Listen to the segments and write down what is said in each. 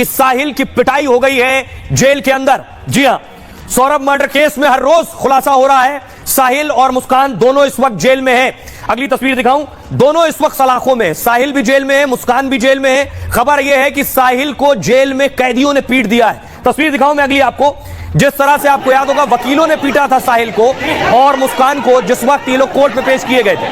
कि साहिल की पिटाई हो गई है जेल के अंदर। जी हां, सौरभ मर्डर केस में हर रोज खुलासा हो रहा है। साहिल और मुस्कान दोनों इस वक्त जेल में हैं। अगली तस्वीर दिखाऊं, दोनों इस वक्त सलाखों में, साहिल भी जेल में है, मुस्कान भी जेल में है। खबर यह है कि साहिल को जेल में कैदियों ने पीट दिया है। तस्वीर दिखाऊं मैं अगली आपको, जिस तरह से आपको याद होगा वकीलों ने पीटा था साहिल को और मुस्कान को जिस वक्त ये लोग कोर्ट में पेश किए गए थे।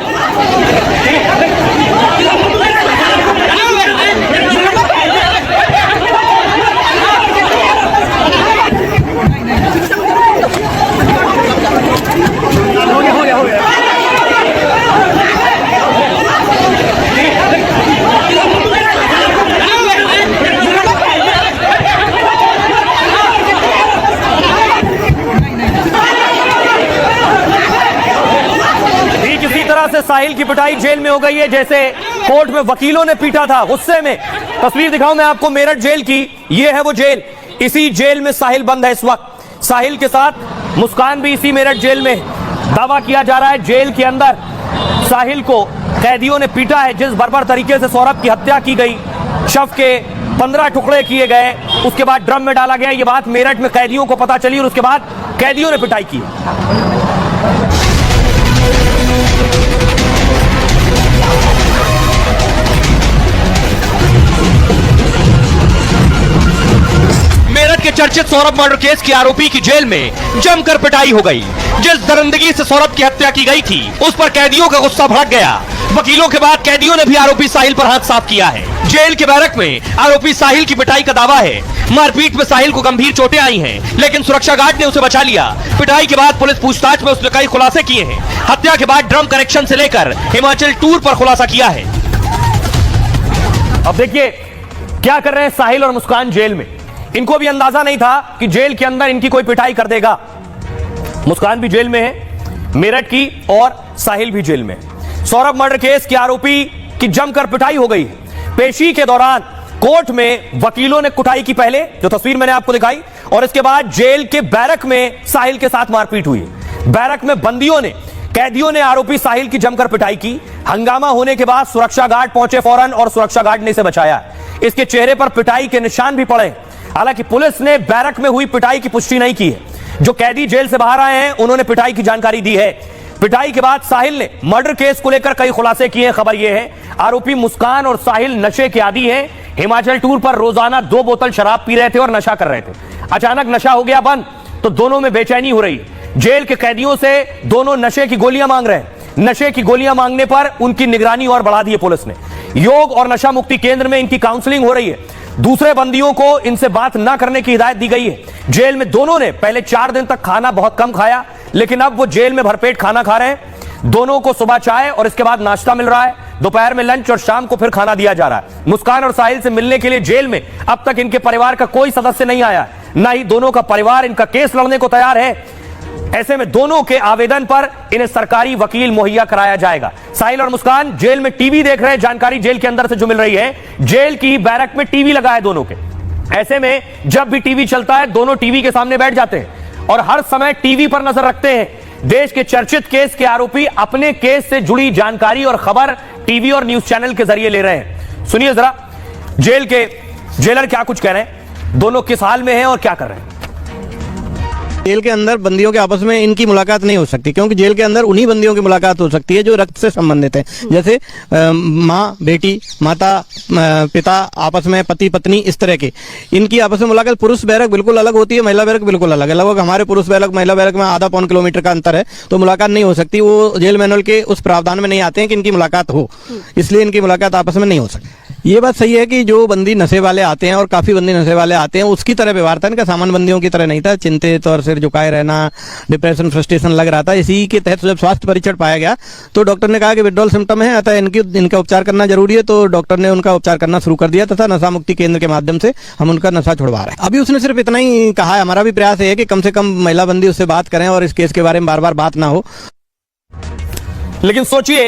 से साहिल की पिटाई जेल में हो गई है जैसे कोर्ट में वकीलों ने पीटा था गुस्से में। तस्वीर दिखाऊं मैं आपको मेरठ जेल की, ये है वो जेल, इसी जेल में साहिल बंद है इस वक्त। साहिल के साथ मुस्कान भी इसी मेरठ जेल में। दावा किया जा रहा है जेल के अंदर साहिल को कैदियों ने पीटा है। जिस बर्बर तरीके से सौरभ की हत्या की गई, शव के 15 टुकड़े किए गए, उसके बाद ड्रम में डाला गया, ये बात मेरठ में कैदियों को पता चली और उसके बाद कैदियों ने पिटाई की। मेरठ के चर्चित सौरभ मर्डर केस के आरोपी की जेल में जमकर पिटाई हो गई। जिस दरिंदगी से सौरभ की हत्या की गई थी उस पर कैदियों का गुस्सा भड़क गया। वकीलों के बाद कैदियों ने भी आरोपी साहिल पर हाथ साफ किया है। जेल के बैरक में आरोपी साहिल की पिटाई का दावा है। मारपीट में साहिल को गंभीर चोटें आई हैं, लेकिन सुरक्षा गार्ड ने उसे बचा लिया। पिटाई के बाद पुलिस पूछताछ में उसने कई खुलासे किए हैं। हत्या के बाद ड्रम कनेक्शन से लेकर हिमाचल टूर पर खुलासा किया है। अब देखिए क्या कर रहे हैं साहिल और मुस्कान जेल में। इनको भी अंदाजा नहीं था कि जेल के अंदर इनकी कोई पिटाई कर देगा। मुस्कान भी जेल में है मेरठ की और साहिल भी जेल में। सौरभ मर्डर केस के आरोपी की जमकर पिटाई हो गई। पेशी के दौरान कोर्ट में वकीलों ने कुटाई की, पहले जो तस्वीर मैंने आपको दिखाई, और इसके बाद जेल के बैरक में साहिल के साथ मारपीट हुई। बैरक में बंदियों ने, कैदियों ने आरोपी साहिल की जमकर पिटाई की। हंगामा होने के बाद सुरक्षा गार्ड पहुंचे फौरन और सुरक्षा गार्ड ने इसे बचाया। इसके चेहरे पर पिटाई के निशान भी पड़े। हालांकि पुलिस ने बैरक में हुई पिटाई की पुष्टि नहीं की है। जो कैदी जेल से बाहर आए हैं उन्होंने पिटाई की जानकारी दी है। पिटाई के बाद साहिल ने मर्डर केस को लेकर कई खुलासे किए हैं। खबर यह है आरोपी मुस्कान और साहिल नशे के आदी हैं। हिमाचल टूर पर रोजाना 2 बोतल शराब पी रहे थे और नशा कर रहे थे। अचानक नशा हो गया बंद तो दोनों में बेचैनी हो रही। जेल के कैदियों से दोनों नशे की गोलियां मांग रहे हैं। नशे की गोलियां मांगने पर उनकी निगरानी और बढ़ा दी है पुलिस ने। योग और नशा मुक्ति केंद्र में इनकी काउंसलिंग हो रही है। दूसरे बंदियों को इनसे बात ना करने की हिदायत दी गई है। जेल में दोनों ने पहले 4 दिन तक खाना बहुत कम खाया, लेकिन अब वो जेल में भरपेट खाना खा रहे हैं। दोनों को सुबह चाय और इसके बाद नाश्ता मिल रहा है, दोपहर में लंच और शाम को फिर खाना दिया जा रहा है। मुस्कान और साहिल से मिलने के लिए जेल में अब तक इनके परिवार का कोई सदस्य नहीं आया, ना ही दोनों का परिवार इनका केस लड़ने को तैयार है। ऐसे में दोनों के आवेदन पर इन्हें सरकारी वकील मुहैया कराया जाएगा। साहिल और मुस्कान जेल में टीवी देख रहे हैं। जानकारी जेल के अंदर से जो मिल रही है, जेल की बैरक में टीवी लगा है दोनों के। ऐसे में जब भी टीवी चलता है दोनों टीवी के सामने बैठ जाते हैं और हर समय टीवी पर नजर रखते हैं। देश के चर्चित केस के आरोपी अपने केस से जुड़ी जानकारी और खबर टीवी और न्यूज चैनल के जरिए ले रहे हैं। सुनिए जरा जेल के जेलर क्या कुछ कह रहे हैं, दोनों किस हाल में हैं और क्या कर रहे हैं। जेल के अंदर बंदियों के आपस में इनकी मुलाकात नहीं हो सकती, क्योंकि जेल के अंदर उन्हीं बंदियों की मुलाकात हो सकती है जो रक्त से संबंधित है। जैसे माँ बेटी, माता पिता आपस में, पति पत्नी, इस तरह के इनकी आपस में मुलाकात। पुरुष बैरक बिल्कुल अलग होती है, महिला बैरक बिल्कुल अलग है। लगभग हमारे पुरुष बैरक महिला बैरक में आधा पौन किलोमीटर का अंतर है, तो मुलाकात नहीं हो सकती। वो जेल मैनुअल के उस प्रावधान में नहीं आते हैं कि इनकी मुलाकात हो, इसलिए इनकी मुलाकात आपस में नहीं हो सकती। ये बात सही है कि जो बंदी नशे वाले आते हैं और काफी बंदी नशे वाले आते हैं उसकी तरह व्यवहार था, इनका सामान्य बंदियों की तरह नहीं था। चिंतित और सिर झुकाए रहना, डिप्रेशन, फ्रस्ट्रेशन लग रहा था। इसी के तहत जब स्वास्थ्य परीक्षण पाया गया तो डॉक्टर ने कहा कि विड्रॉल सिम्टम है, अतः इनका उपचार करना जरूरी है। तो डॉक्टर ने उनका उपचार करना शुरू कर दिया तथा नशा मुक्ति केंद्र के माध्यम से हम उनका नशा छुड़वा रहे हैं। अभी उसने सिर्फ इतना ही कहा है। हमारा भी प्रयास है कि कम से कम महिला बंदी उससे बात करें और इस केस के बारे में बार बार बात ना हो। लेकिन सोचिए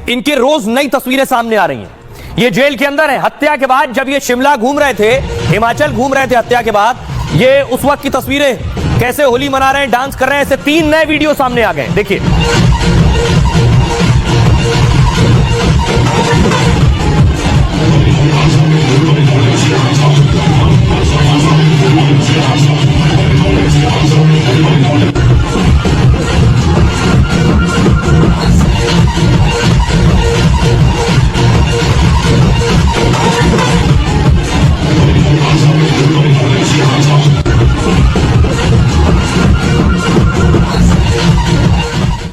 इनके रोज नई तस्वीरें सामने आ रही हैं। ये जेल के अंदर है। हत्या के बाद जब ये शिमला घूम रहे थे, हिमाचल घूम रहे थे हत्या के बाद, ये उस वक्त की तस्वीरें, कैसे होली मना रहे हैं, डांस कर रहे हैं। ऐसे 3 नए वीडियो सामने आ गए, देखिए।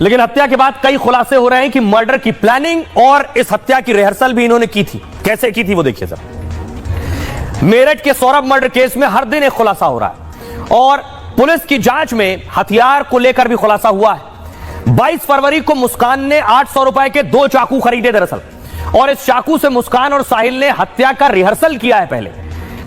लेकिन हत्या के बाद कई खुलासे हो रहे हैं कि मर्डर की प्लानिंग और इस हत्या की रिहर्सल भी इन्होंने की थी। कैसे की थी वो देखिए सर। मेरठ के सौरभ मर्डर केस में हर दिन एक खुलासा हो रहा है और पुलिस की जांच में हथियार को लेकर भी खुलासा हुआ है। 22 फरवरी को मुस्कान ने 800 रुपए के 2 चाकू खरीदे दरअसल, और इस चाकू से मुस्कान और साहिल ने हत्या का रिहर्सल किया है। पहले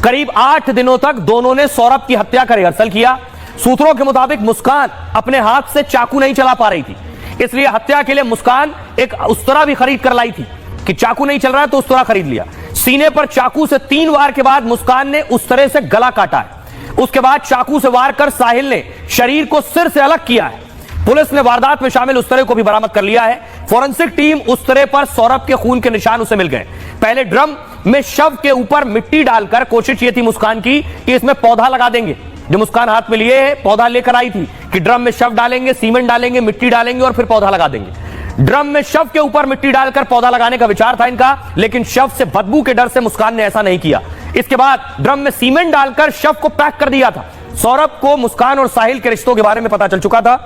करीब 8 दिनों तक दोनों ने सौरभ की हत्या का रिहर्सल किया। सूत्रों के मुताबिक मुस्कान अपने हाथ से चाकू नहीं चला पा रही थी, इसलिए हत्या के लिए मुस्कान एक उस्तरा भी खरीद कर लाई थी कि चाकू नहीं चल रहा है तो उस्तरा खरीद लिया। सीने पर चाकू से 3 वार के बाद मुस्कान ने उस तरह से गला काटा है। उसके बाद चाकू से वार कर साहिल ने शरीर को सिर से अलग किया है। पुलिस ने वारदात में शामिल उस तरह को भी बरामद कर लिया है। फोरेंसिक टीम उस तरह पर सौरभ के खून के निशान उसे मिल गए। पहले ड्रम में शव के ऊपर मिट्टी डालकर कोशिश ये थी मुस्कान की कि इसमें पौधा लगा देंगे। जो मुस्कान हाथ में लिए पौधा लेकर आई थी कि ड्रम में शव डालेंगे, सीमेंट डालेंगे, मिट्टी डालेंगे और फिर पौधा लगा देंगे। ड्रम में शव के ऊपर मिट्टी डालकर पौधा लगाने का विचार था इनका, लेकिन शव से बदबू के डर से मुस्कान ने ऐसा नहीं किया। इसके बाद ड्रम में सीमेंट डालकर शव को पैक कर दिया था। सौरभ को मुस्कान और साहिल के रिश्तों के बारे में पता चल चुका था।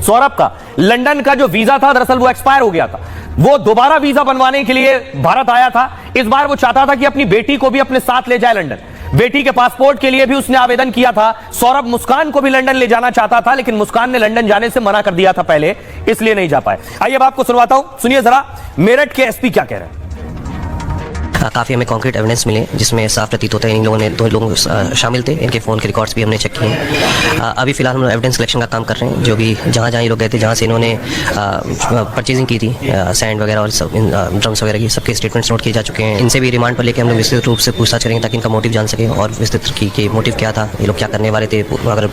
सौरभ का लंदन का जो वीजा था दरअसल वो एक्सपायर हो गया था। वो दोबारा वीजा बनवाने के लिए भारत आया था। इस बार वो चाहता था कि अपनी बेटी को भी अपने साथ ले जाए लंदन। बेटी के पासपोर्ट के लिए भी उसने आवेदन किया था। सौरभ मुस्कान को भी लंदन ले जाना चाहता था, लेकिन मुस्कान ने लंदन जाने से मना कर दिया था पहले, इसलिए नहीं जा पाए। आइए अब आपको सुनवाता हूं, सुनिए जरा मेरठ के एसपी क्या कह रहे हैं। काफ़ी हमें कॉन्क्रीट एविडेंस मिले जिसमें साफ प्रतीत होता है इन लोगों ने 2 लोग शामिल थे। इनके फ़ोन के रिकॉर्ड्स भी हमने चेक किए हैं। अभी फिलहाल हम एविडेंस कलेक्शन का काम कर रहे हैं। जो भी जहाँ ये लोग गए थे, जहाँ से इन्होंने परचेजिंग की थी सैंड वगैरह और सब ड्रम्स वगैरह की, सबके स्टेटमेंट्स नोट किए जा चुके हैं। इनसे भी रिमांड पर लेकर हम लोग विस्तृत रूप से पूछताछ करेंगे ताकि इनका मोटिव जान सके और विस्तृत कि मोटिव क्या था, ये लोग क्या करने वाले थे, अगर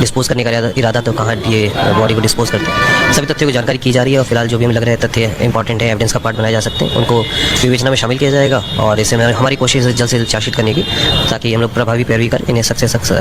डिस्पोज करने का इरादा तो कहाँ ये बॉडी को डिस्पोज करते। सभी तथ्यों की जानकारी की जा रही है और फिलहाल जो भी हमें लग रहे हैं तथ्य इंपॉर्टेंट है, एविडेंस का पार्ट बनाया जा सकते हैं, उनको विवेचना में शामिल किया जाएगा और इससे हमारी कोशिश है जल्द से जल्द चार्जशीट करने की, ताकि हम लोग प्रभावी पैरवी कर इन्हें सख्त से सख्त